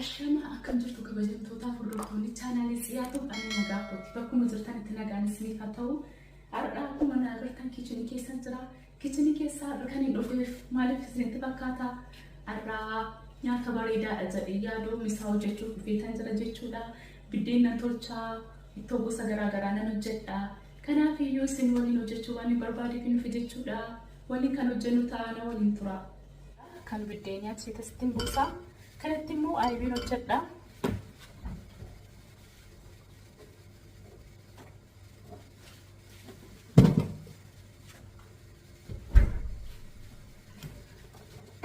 Ashama akkam jirtu kabajamtoota hordoftoonni chaanaalii siyaatuuf ani nagaa kooti bakkuma jirtan itti nagaan isiniif haa ta'u har'a akkuma agartan kiichinii keessa jira kiichinii keessa har'a kan hin dhufeef maaliif isinitti fakkaata har'a nyaata bareedaadha jedhee yaaduu misaa hojjechuuf dhufeetan jira jechuudha biddeena tolchaa ittoo gosa garaagaraa nan hojjedha kanaaf iyyuu isin waliin hojjechuu waan barbaadeef nuuf jechuudha waliin kan hojjennu taana waliin tura kan biddeena asitti buusaa kanatti immoo aybiin hojjedha.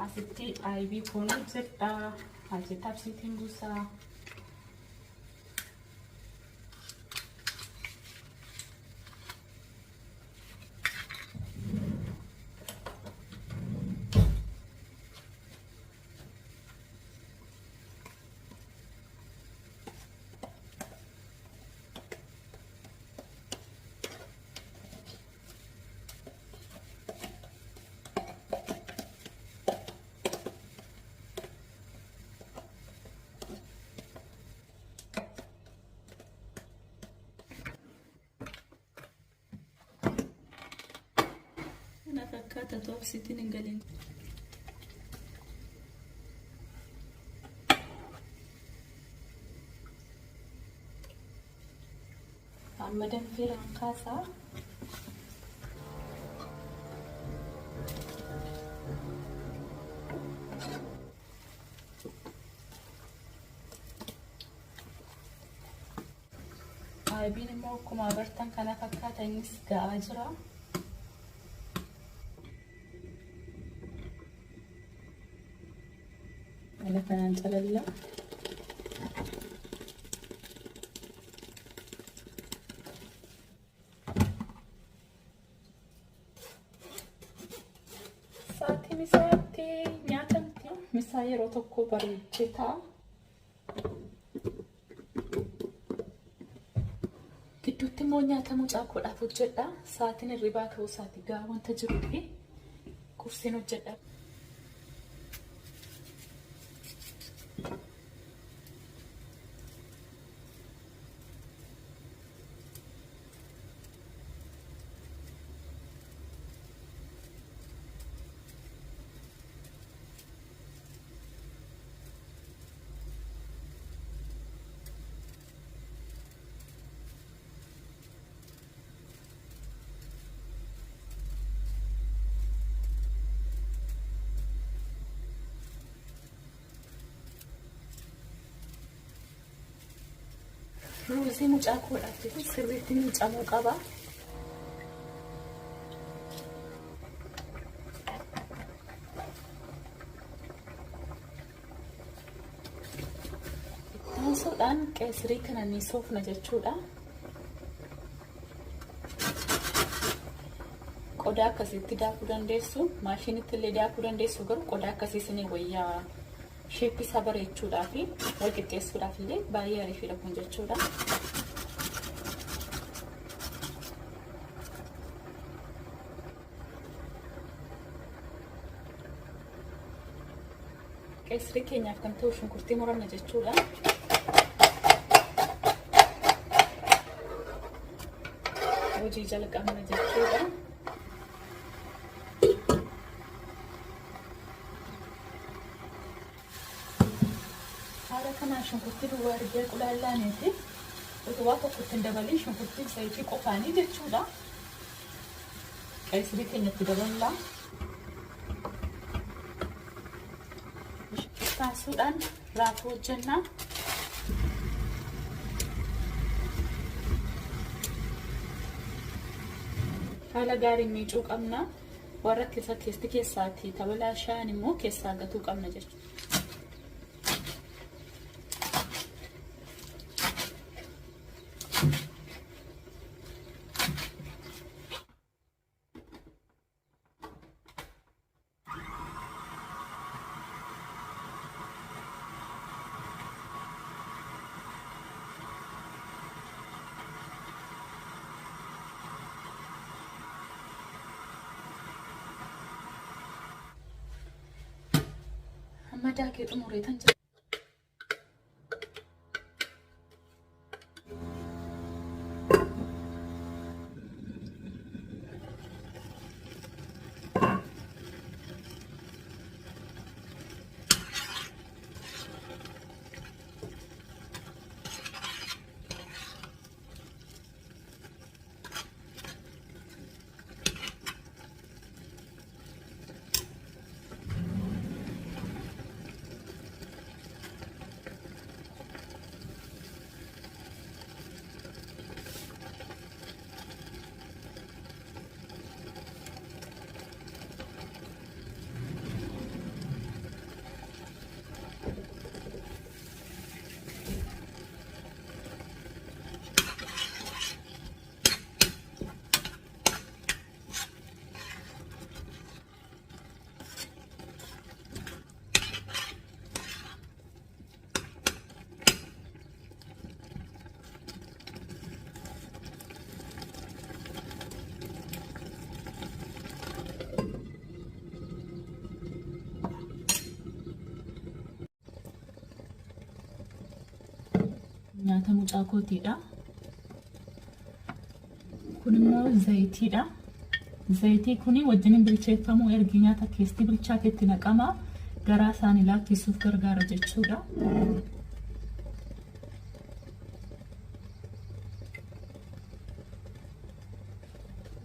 Asitti aybii foon hojjedha. Asitti absiitiin buusaa. Fakkaata toksitiin hin galin. Amma danfiraan kaasaa. Aybiin immoo akkuma agartan kana fakkaata innis ga'aa jira. Ada kanan calalla. Saati misaatti nyaatamti. Misaa yeroo tokko bareechita. Gidduutti immoo nyaatamu caakkoodhaaf hojjedha. Saatiin hirribaa ka'uu isaati gaa wanta jiruufi kursiin hojjedha. Ruuzii mucaa koodhaatti sirriitti miicamuu qaba. Taasisuudhaan qeesirii kana ni soofna jechuudha. Qodaa akkasitti daakuu dandeessu, maashinitti illee daakuu dandeessu garuu qodaa akkasii isin wayyaa sheeppii isaa bareechuudhaa fi wal qixxeessuudhaaf illee baay'ee ariifiidha kun jechuudha. Qeesirii keenyaaf kan ta'u shunkurtii muramna jechuudha. Hojii jalqabna jechuudha. Kana shunkurtii duwwaa argee qulaallaaniiti. Utubaa tokkotti hin dabalin shunkurtii zayitii qofaanii jechuudha. Qeesirii keenyatti daballaa. Taasisuudhaan raafuu hojjennaa. Haala gaariin miicuu qabna. Warra keessatti keessaatti tabalaa shaan immoo keessaa gatuu qabna jechuudha. Amma daakee xumureetan jira. nyaata mucaa kootiidha. Kun immoo zayitiidha. Zayitii kuni wajjin bilcheeffamuu ergi nyaata keessatti bilchaatetti naqama. Garaa isaanii laaffisuuf gargaara jechuudha.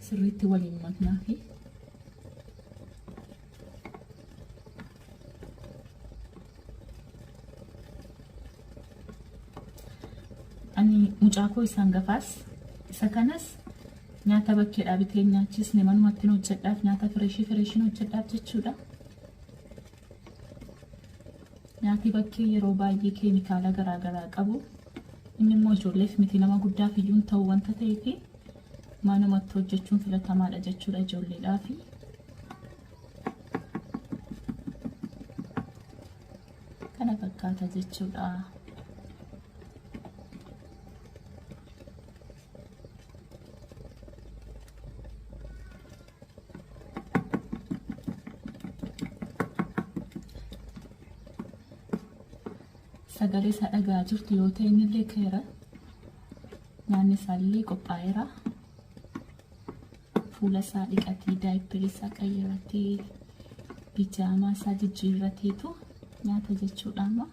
Sirriitti waliin maknaa fi ani mucaa koo isaan gafaas isa kanas nyaata bakkeedhaa bitee nyaachisne manumatti hojjedhaaf nyaata fireeshiin hojjedhaaf jechuudha. Nyaati bakkee yeroo baay'ee keemikaala garaagaraa qabu. Inni immoo ijoolleef miti nama guddaaf iyyuu ta'u wanta ta'eef manumatti hojjechuun filatamaadha jechuudha ijoolleedhaaf. Kana fakkaata jechuudha. Sagalee isaa dhagaa jirtu yoo ta'e innillee ka'eera. Nyaanni isaallee qophaa'eera. Fuula isaa dhiqatee daayipparii isaa qayyaratee bijaamaa isaa jijjiirrateetu nyaata jechuudha amma.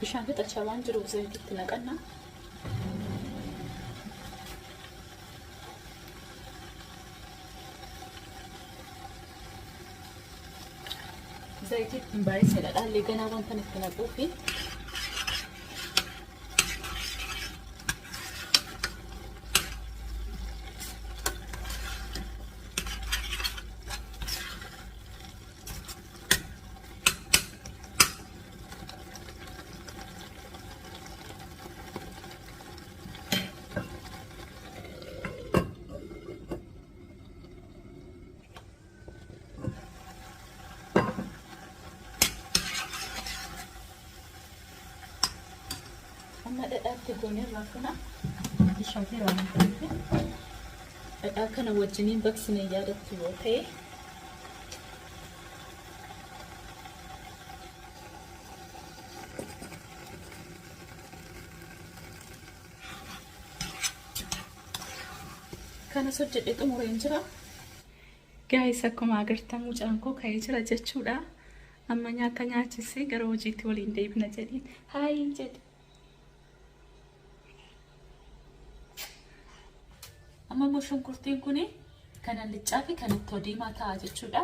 Bishaan fixachaa waan jiruuf zayitiitti naqanna. Zayitiitti baay'eedha dhaallee ganaa wanta itti naquufi. Amma dhadhaatti goonirraa kana bishaatee raawwatee dhadhaa kana wajjiniin baqsinee yaadattu yoo ta'e kanas hojjedhee xumureen jira. Gaa'is akkuma agartan mucaan koo ka'ee jira jechuudha. Amma nyaata nyaachisee gara hojiitti waliin deebina jedhiin haayi jedhe. Amma immoo shunkurtiin kun kan allichaa fi kan ittoo diimaa ta'a jechuudha.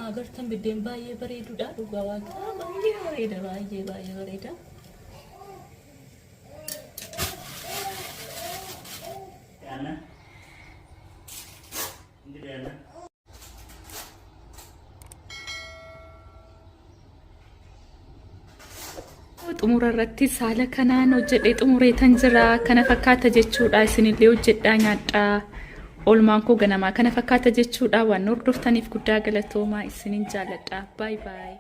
agartan biddeen baay'ee bareeduudha dhugaa waaqaa baay'ee bareeda baay'ee bareeda. Anna. Ini Anna. xumura irratti saala kanaan hojjedhee xumureetan jira kana fakkaata jechuudha isinillee hojjedhaa nyaadhaa oolmaan koo ganamaa kana fakkaata jechuudha waan hordoftaniif guddaa galatoomaa isinin jaalladha bye bye